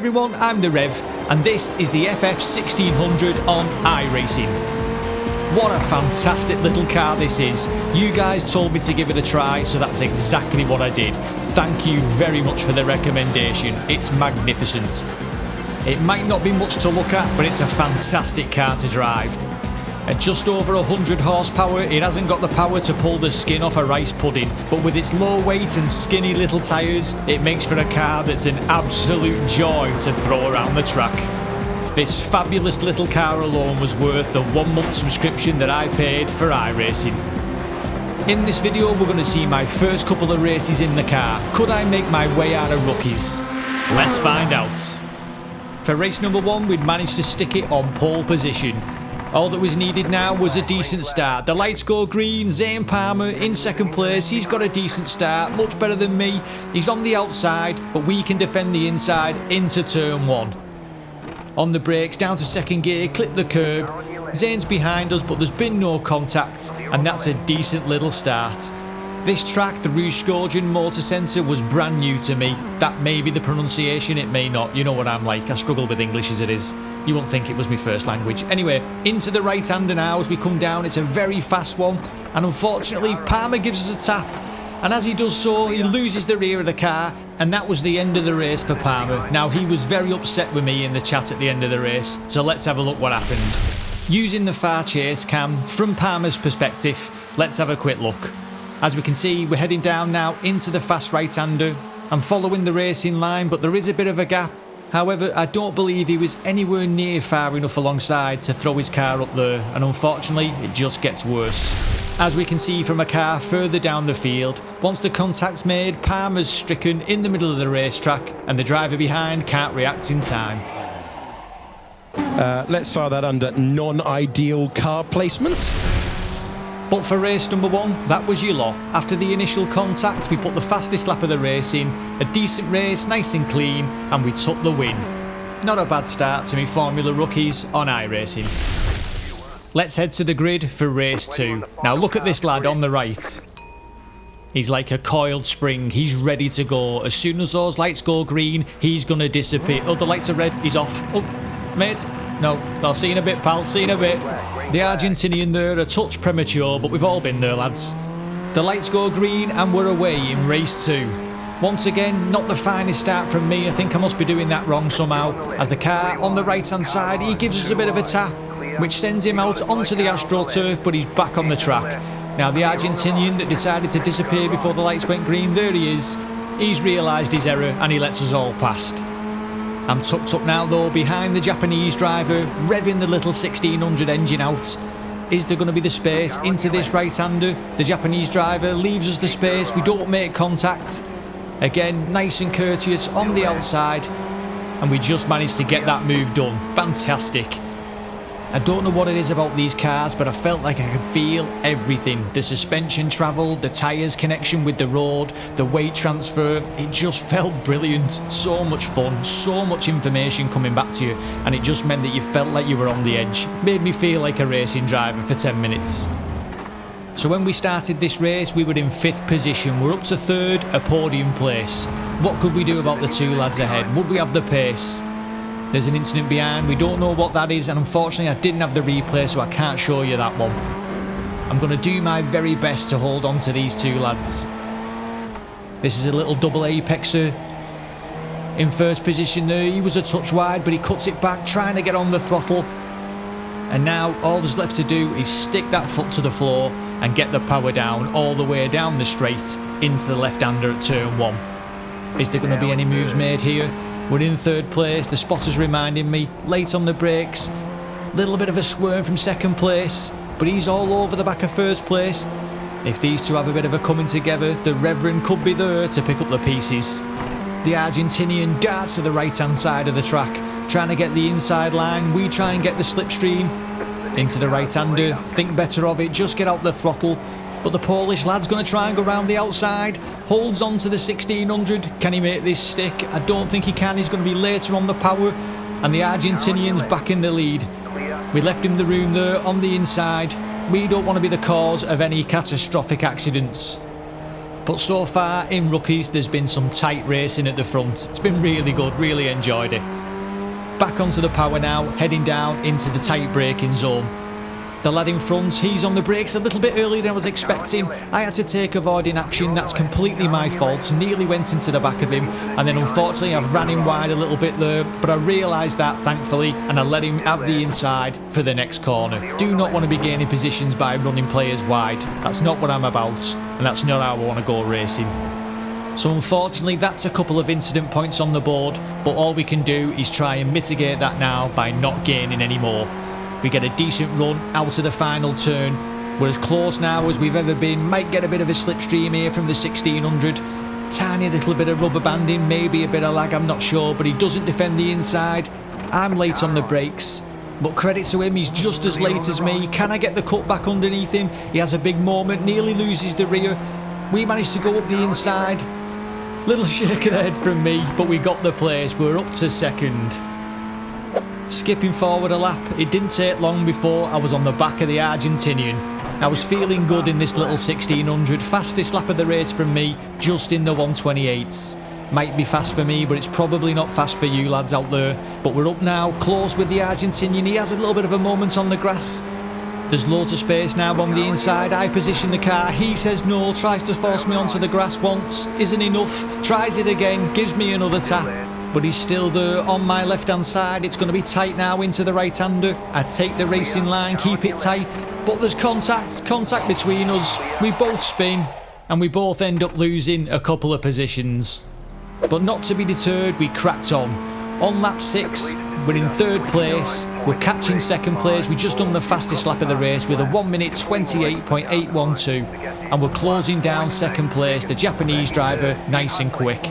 everyone, I'm the Rev, and this is the FF1600 on iRacing. What a fantastic little car this is. You guys told me to give it a try, so that's exactly what I did. Thank you very much for the recommendation, it's magnificent. It might not be much to look at, but it's a fantastic car to drive. At just over 100 horsepower, it hasn't got the power to pull the skin off a rice pudding, but with its low weight and skinny little tyres, it makes for a car that's an absolute joy to throw around the track. This fabulous little car alone was worth the 1 month subscription that I paid for iRacing. In this video, we're going to see my first couple of races in the car. Could I make my way out of rookies? Let's find out. For race number 1, we'd managed to stick it on pole position. All that was needed now was a decent start. The lights go green, Zane Palmer in second place. He's got a decent start, much better than me. He's on the outside, but we can defend the inside into turn 1. On the brakes, down to second gear, clip the curb. Zane's behind us, but there's been no contact, and that's a decent little start. This track, the Rouge Scourgeon Motor Centre, was brand new to me. That may be the pronunciation, it may not. You know what I'm like, I struggle with English as it is. You won't think it was my first language. Anyway, into the right-hander now as we come down. It's a very fast one, and unfortunately Palmer gives us a tap, and as he does so, he loses the rear of the car, and that was the end of the race for Palmer. Now, he was very upset with me in the chat at the end of the race, so let's have a look what happened. Using the far chase cam, from Palmer's perspective, let's have a quick look. As we can see, we're heading down now into the fast right-hander. I'm following the racing line, but there is a bit of a gap. However, I don't believe he was anywhere near far enough alongside to throw his car up there, and unfortunately, it just gets worse. As we can see from a car further down the field, once the contact's made, Palmer's stricken in the middle of the racetrack, and the driver behind can't react in time. Let's file that under non-ideal car placement. But for race number 1, that was your lot. After the initial contact, we put the fastest lap of the race in, a decent race, nice and clean, and we took the win. Not a bad start to me Formula rookies on iRacing. Let's head to the grid for race 2. Now look at this lad on the right. He's like a coiled spring, he's ready to go. As soon as those lights go green, he's gonna disappear. Oh, the lights are red, he's off. Oh, mate. No, I'll see you in a bit, pal, see you in a bit. The Argentinian there, a touch premature, but we've all been there, lads. The lights go green and we're away in race 2. Once again, not the finest start from me. I think I must be doing that wrong somehow. As the car on the right-hand side, he gives us a bit of a tap, which sends him out onto the AstroTurf, but he's back on the track. Now the Argentinian that decided to disappear before the lights went green, there he is. He's realised his error and he lets us all past. I'm tucked up now though behind the Japanese driver, revving the little 1600 engine out. Is there going to be the space into this right-hander? The Japanese driver leaves us the space, we don't make contact. Again, nice and courteous on the outside, and we just managed to get that move done. Fantastic. I don't know what it is about these cars, but I felt like I could feel everything. The suspension travel, the tyres connection with the road, the weight transfer, it just felt brilliant. So much fun, so much information coming back to you, and it just meant that you felt like you were on the edge. Made me feel like a racing driver for 10 minutes. So when we started this race, we were in 5th position. We're up to 3rd, a podium place. What could we do about the 2 lads ahead? Would we have the pace? There's an incident behind, we don't know what that is, and unfortunately I didn't have the replay, so I can't show you that one. I'm going to do my very best to hold on to these 2 lads. This is a little double apexer. In first position there, he was a touch wide, but he cuts it back, trying to get on the throttle. And now all there's left to do is stick that foot to the floor and get the power down all the way down the straight into the left-hander at turn 1. Is there going to be any moves made here? We're in 3rd place, the spotter's reminding me, late on the brakes, little bit of a squirm from 2nd place, but he's all over the back of 1st place. If these 2 have a bit of a coming together, the Reverend could be there to pick up the pieces. The Argentinian darts to the right-hand side of the track, trying to get the inside line. We try and get the slipstream into the right-hander, think better of it, just get out the throttle. But the Polish lad's going to try and go round the outside, holds on to the 1600, can he make this stick? I don't think he can, he's going to be later on the power, and the Argentinian's back in the lead. We left him the room there on the inside, we don't want to be the cause of any catastrophic accidents. But so far in rookies there's been some tight racing at the front. It's been really good, really enjoyed it. Back onto the power now, heading down into the tight braking zone. The lad in front, he's on the brakes a little bit earlier than I was expecting. I had to take avoiding action, that's completely my fault. Nearly went into the back of him, and then unfortunately I've ran him wide a little bit there, but I realised that thankfully, and I let him have the inside for the next corner. Do not want to be gaining positions by running players wide. That's not what I'm about, and that's not how I want to go racing. So unfortunately that's a couple of incident points on the board, but all we can do is try and mitigate that now by not gaining any more. We get a decent run out of the final turn. We're as close now as we've ever been. Might get a bit of a slipstream here from the 1600. Tiny little bit of rubber banding, maybe a bit of lag, I'm not sure, but he doesn't defend the inside. I'm late on the brakes, but credit to him, he's just as late as me. Can I get the cut back underneath him? He has a big moment, nearly loses the rear. We managed to go up the inside. Little shake of the head from me, but we got the place. We're up to second. Skipping forward a lap, it didn't take long before I was on the back of the Argentinian. I was feeling good in this little 1600, fastest lap of the race from me, just in the 128s. Might be fast for me, but it's probably not fast for you lads out there. But we're up now, close with the Argentinian. He has a little bit of a moment on the grass. There's loads of space now on the inside. I position the car, he says no, tries to force me onto the grass once, isn't enough, tries it again, gives me another tap. But he's still there on my left hand side. It's going to be tight now into the right hander. I take the racing line, keep it tight, but there's contact between us. We both spin and we both end up losing a couple of positions. But not to be deterred, we cracked on. On lap 6, we're in third place. We're catching second place. We just done the fastest lap of the race with a 1 minute 28.812, and we're closing down second place. The Japanese driver nice and quick.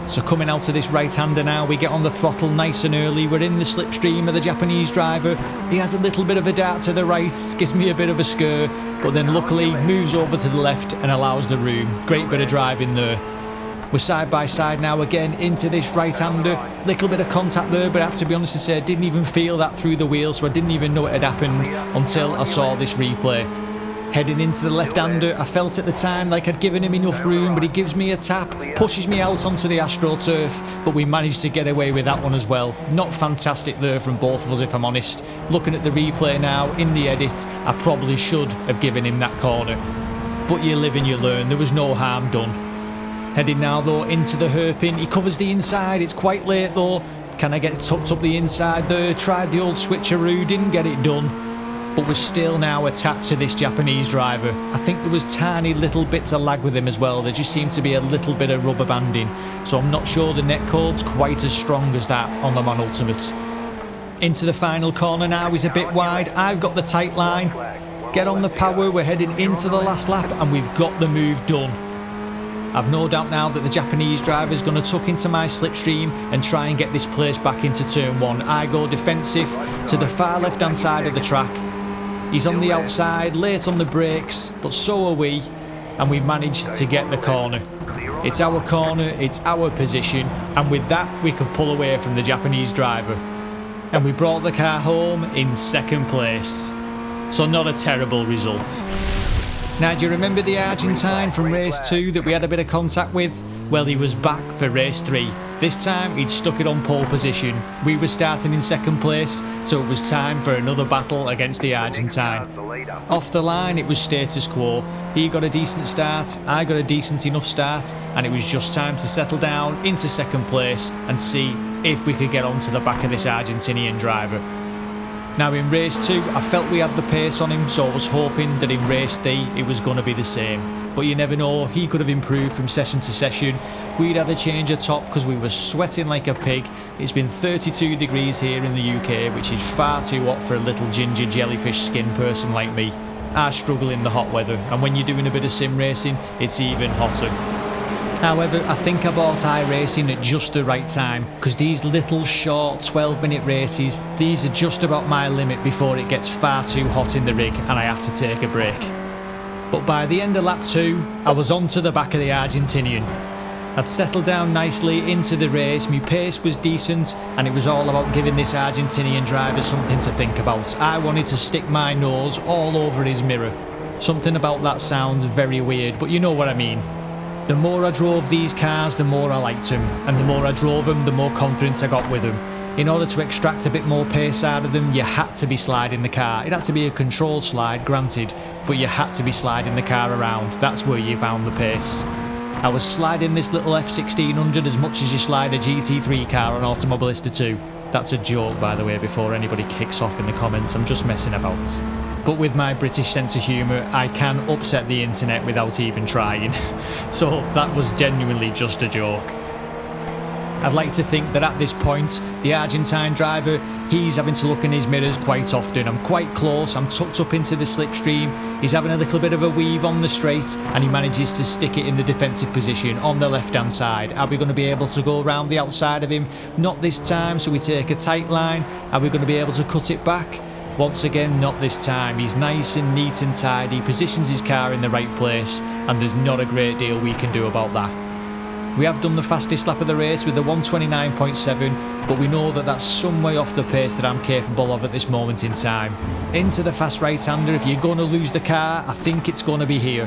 So coming out to this right-hander now, we get on the throttle nice and early. We're in the slipstream of the Japanese driver. He has a little bit of a dart to the right, gives me a bit of a scare, but then luckily moves over to the left and allows the room. Great bit of driving there. We're side by side now again into this right-hander. Little bit of contact there, but I have to be honest and say I didn't even feel that through the wheel, so I didn't even know it had happened until I saw this replay. Heading into the left-hander, I felt at the time like I'd given him enough room, but he gives me a tap, pushes me out onto the AstroTurf, but we managed to get away with that one as well. Not fantastic there from both of us, if I'm honest. Looking at the replay now, in the edit, I probably should have given him that corner. But you live and you learn, there was no harm done. Heading now though into the hairpin, he covers the inside, it's quite late though. Can I get tucked up the inside there? Tried the old switcheroo, didn't get it done. But we're still now attached to this Japanese driver. I think there was tiny little bits of lag with him as well. There just seemed to be a little bit of rubber banding. So I'm not sure the netcode's quite as strong as that on the Man Ultimate. Into the final corner now, he's a bit wide. I've got the tight line. Get on the power, we're heading into the last lap and we've got the move done. I've no doubt now that the Japanese driver is going to tuck into my slipstream and try and get this place back into turn 1. I go defensive to the far left hand side of the track. He's on the outside, late on the brakes, but so are we, and we managed to get the corner. It's our corner, it's our position, and with that we could pull away from the Japanese driver. And we brought the car home in second place. So not a terrible result. Now, do you remember the Argentine from race 2 that we had a bit of contact with? Well, he was back for race 3. This time he'd stuck it on pole position. We were starting in second place, so it was time for another battle against the Argentine. Off the line it was status quo. He got a decent start, I got a decent enough start, and it was just time to settle down into second place and see if we could get onto the back of this Argentinian driver. Now in race 2 I felt we had the pace on him, so I was hoping that in race 3 it was going to be the same. But you never know, he could have improved from session to session. We'd had a change of top because we were sweating like a pig. It's been 32 degrees here in the UK, which is far too hot for a little ginger jellyfish skin person like me. I struggle in the hot weather, and when you're doing a bit of sim racing, it's even hotter. However, I think I bought iRacing at just the right time, because these little short 12-minute races, these are just about my limit before it gets far too hot in the rig and I have to take a break. But by the end of lap 2, I was onto the back of the Argentinian. I'd settled down nicely into the race, my pace was decent, and it was all about giving this Argentinian driver something to think about. I wanted to stick my nose all over his mirror. Something about that sounds very weird, but you know what I mean. The more I drove these cars, the more I liked them, and the more I drove them, the more confidence I got with them. In order to extract a bit more pace out of them, you had to be sliding the car. It had to be a controlled slide, granted, but you had to be sliding the car around. That's where you found the pace. I was sliding this little F1600 as much as you slide a GT3 car on Automobilista 2. That's a joke, by the way, before anybody kicks off in the comments. I'm just messing about. But with my British sense of humour, I can upset the internet without even trying. So that was genuinely just a joke. I'd like to think that at this point, the Argentine driver, he's having to look in his mirrors quite often. I'm quite close, I'm tucked up into the slipstream, he's having a little bit of a weave on the straight, and he manages to stick it in the defensive position on the left hand side. Are we going to be able to go around the outside of him? Not this time, so we take a tight line. Are we going to be able to cut it back? Once again, not this time. He's nice and neat and tidy, positions his car in the right place, and there's not a great deal we can do about that. We have done the fastest lap of the race with a 1:29.7, but we know that that's some way off the pace that I'm capable of at this moment in time. Into the fast right-hander, if you're going to lose the car, I think it's going to be here.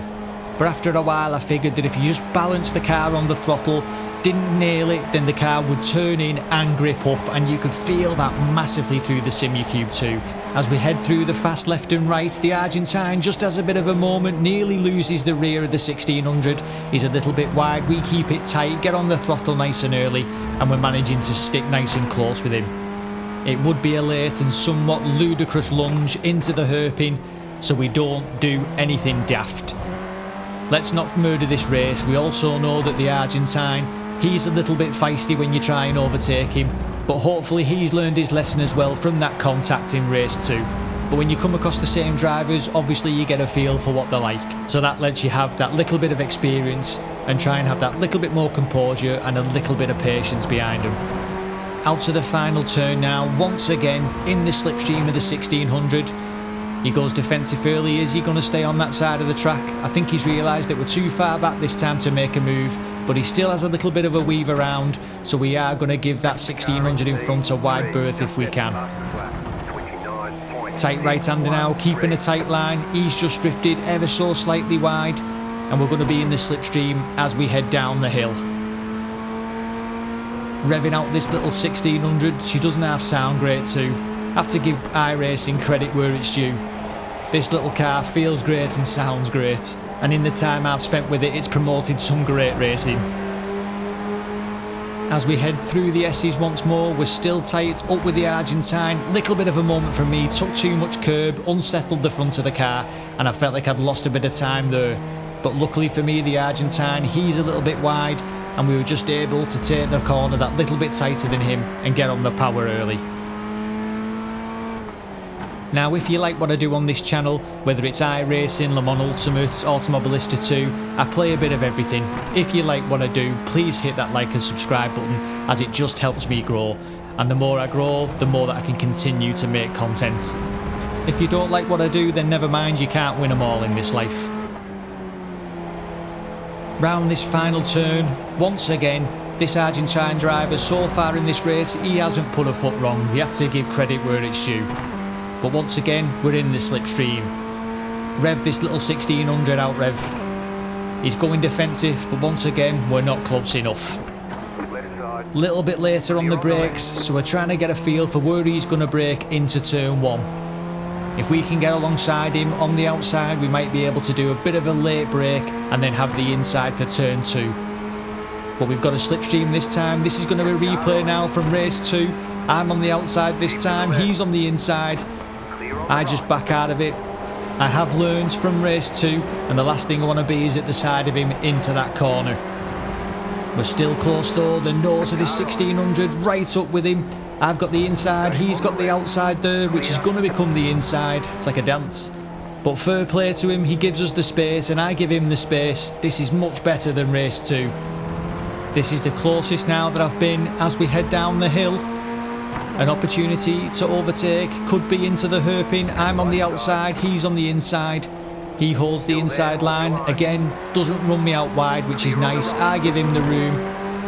But after a while I figured that if you just balance the car on the throttle, didn't nail it, then the car would turn in and grip up, and you could feel that massively through the Simulcube 2. As we head through the fast left and right, the Argentine just has a bit of a moment, nearly loses the rear of the 1600. He's a little bit wide, we keep it tight, get on the throttle nice and early, and we're managing to stick nice and close with him. It would be a late and somewhat ludicrous lunge into the hairpin, so we don't do anything daft. Let's not murder this race. We also know that the Argentine, he's a little bit feisty when you try and overtake him, but hopefully he's learned his lesson as well from that contact in race 2. But when you come across the same drivers, obviously you get a feel for what they're like. So that lets you have that little bit of experience and try and have that little bit more composure and a little bit of patience behind them. Out to the final turn now, once again in the slipstream of the 1600. He goes defensive early. Is he going to stay on that side of the track? I think he's realised that we're too far back this time to make a move, but he still has a little bit of a weave around, so we are going to give that 1600 in front a wide berth if we can. Tight right-hander now, keeping a tight line. He's just drifted ever so slightly wide, and we're going to be in the slipstream as we head down the hill. Revving out this little 1600, she doesn't half sound great too. Have to give iRacing credit where it's due. This little car feels great and sounds great, and in the time I've spent with it, it's promoted some great racing. As we head through the S's once more, we're still tight up with the Argentine. Little bit of a moment from me, took too much curb, unsettled the front of the car, and I felt like I'd lost a bit of time there. But luckily for me, the Argentine, he's a little bit wide, and we were just able to take the corner that little bit tighter than him and get on the power early. Now, if you like what I do on this channel, whether it's iRacing, Le Mans Ultimate, Automobilista 2, I play a bit of everything. If you like what I do, please hit that like and subscribe button, as it just helps me grow. And the more I grow, the more that I can continue to make content. If you don't like what I do, then never mind, you can't win them all in this life. Round this final turn, once again, this Argentine driver so far in this race, he hasn't put a foot wrong. We have to give credit where it's due. But once again, we're in the slipstream. Rev this little 1600 out, Rev. He's going defensive, but once again, we're not close enough. Little bit later on the brakes, so we're trying to get a feel for where he's going to brake into turn 1. If we can get alongside him on the outside, we might be able to do a bit of a late brake and then have the inside for turn 2. But we've got a slipstream this time. This is going to be a replay now from race 2. I'm on the outside this time, he's on the inside. I just back out of it. I have learned from race 2, and the last thing I want to be is at the side of him into that corner. We're still close though, the nose of this 1600 right up with him. I've got the inside, he's got the outside there, which is going to become the inside. It's like a dance. But fair play to him, he gives us the space and I give him the space. This is much better than race 2. This is the closest now that I've been as we head down the hill. An opportunity to overtake, could be into the hairpin. I'm on the outside, he's on the inside. He holds the inside line, again, doesn't run me out wide, which is nice. I give him the room,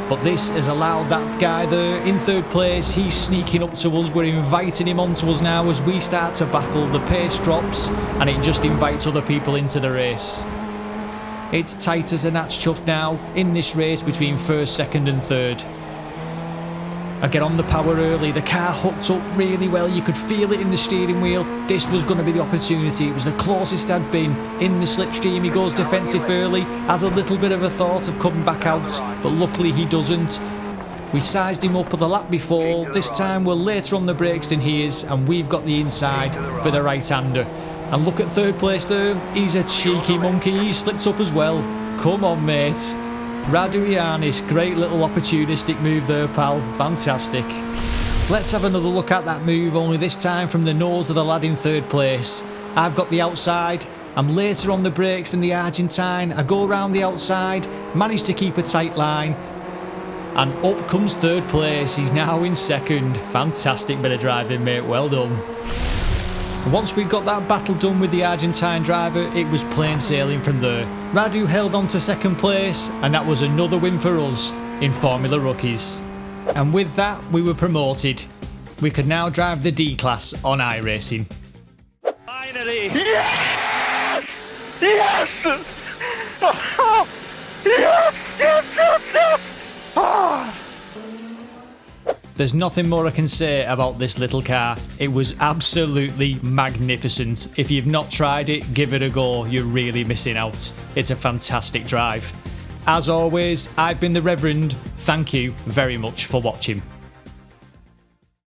but this has allowed that guy there in third place. He's sneaking up to us, we're inviting him onto us now as we start to battle. The pace drops and it just invites other people into the race. It's tight as a gnat's chuff now in this race between first, second and third. I get on the power early, the car hooked up really well, you could feel it in the steering wheel. This was going to be the opportunity, it was the closest I'd been in the slipstream. He goes defensive early, has a little bit of a thought of coming back out, but luckily he doesn't. We sized him up for the lap before, this time we're later on the brakes than he is, and we've got the inside for the right-hander. And look at third place there, he's a cheeky monkey, he slipped up as well. Come on mate. Radu Yanis, great little opportunistic move there pal, fantastic. Let's have another look at that move, only this time from the nose of the lad in third place. I've got the outside, I'm later on the brakes than the Argentine, I go around the outside, manage to keep a tight line, and up comes third place, he's now in second. Fantastic bit of driving mate, well done. Once we got that battle done with the Argentine driver, it was plain sailing from there. Radu held on to second place, and that was another win for us in Formula Rookies. And with that, we were promoted. We could now drive the D class on iRacing. Finally! Yes! Yes! Yes! Yes! Yes! Yes! Ah! There's nothing more I can say about this little car. It was absolutely magnificent. If you've not tried it, give it a go. You're really missing out. It's a fantastic drive. As always, I've been the Reverend. Thank you very much for watching.